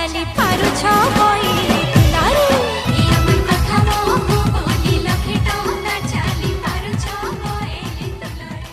चाली पारुछ बोइले दुलारे ए अमन कथा मोह बोली लखे टंगा चाली पारुछ बोइले दुलारे।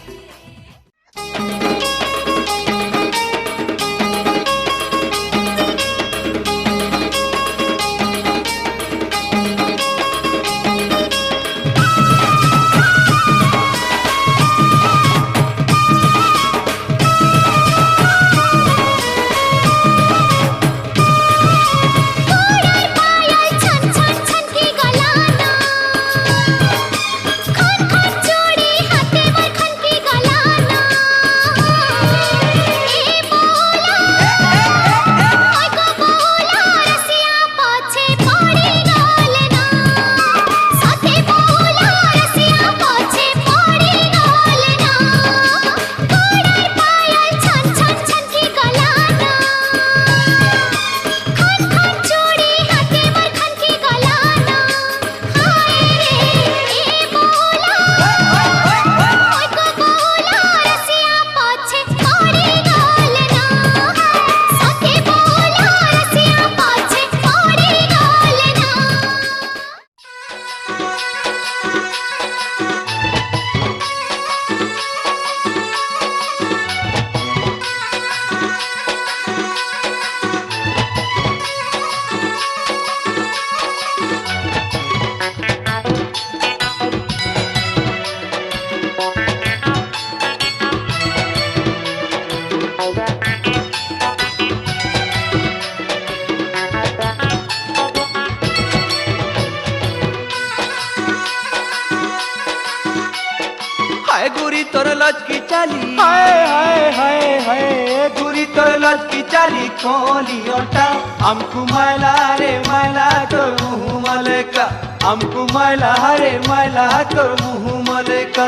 गुरी तोर लचकी चाली हाय हाय हाय हाय गुरी तोर लचकी चाली खोली ओटा हमको मैला रे मैला तोर मुँह मलेका हमको मैला रे मैला तोर मुँह मलेका।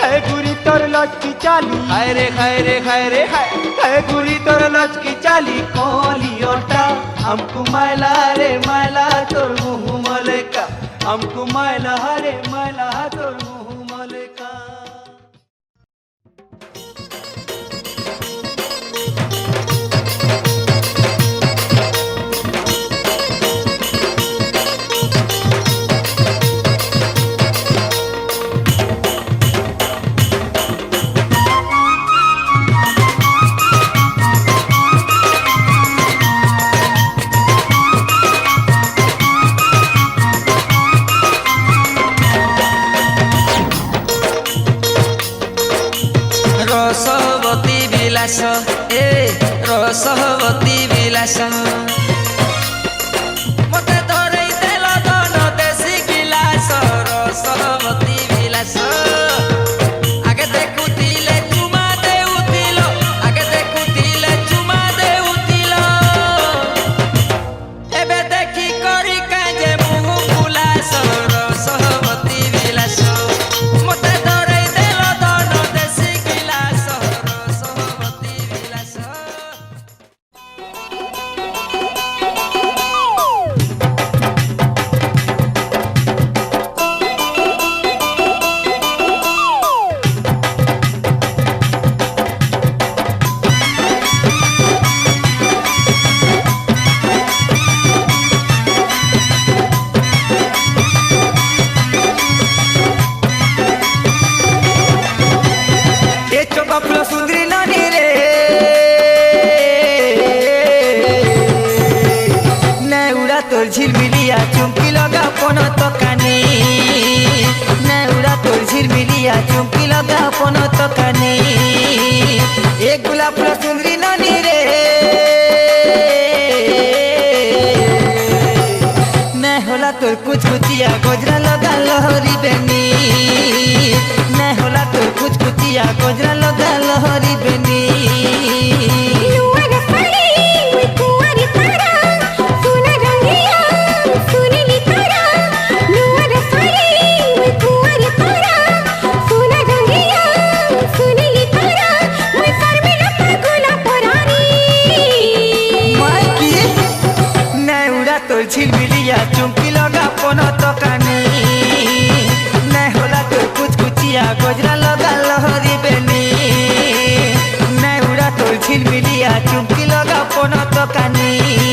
है गुरी तोर लचकी चाली हाय रे हाय रे हाय रे हाय है गुरी तोर लचकी चाली खोली ओटा हमको मैला रे मैला तोर मुँह मलेका हमको मैला रे मैला तोर मुँह मलेका। रसवती विलास ए रसवती विलास मते धरई देल धन देसी गिलास रसवती विलास आगे देखुतिले चुमा देउतिलो आगे देखुतिले चुमा देउतिलो एबे देखी करी काजे मुँह फुलास रसवती विलास मते धरई देल धन देसी गिलास रसवती विलास। ए चोका फुल सुंदरी नानी रे नेउड़ा तोर झिलमिलिया चुमकी लगा पन तो कानी नेउड़ा तोर झिलमिलिया चुमकी लगा पन तो कानी ए गुलाब फुल सुंदरी नानी रे ने होला तोर कुछ कुचिया गजरा लगा लहरी बेनी ने होला तोर कुछ कुचिया गजरा लगा लहरी बेनी। तोर झिलमिलिया चुमकी लगा पन तो कानी ने होला तोर कुछ कुचिया गजरा लगा लहरी बेनी ने उड़ा तोर झिलमिलिया चुमकी लगा पन तो कानी।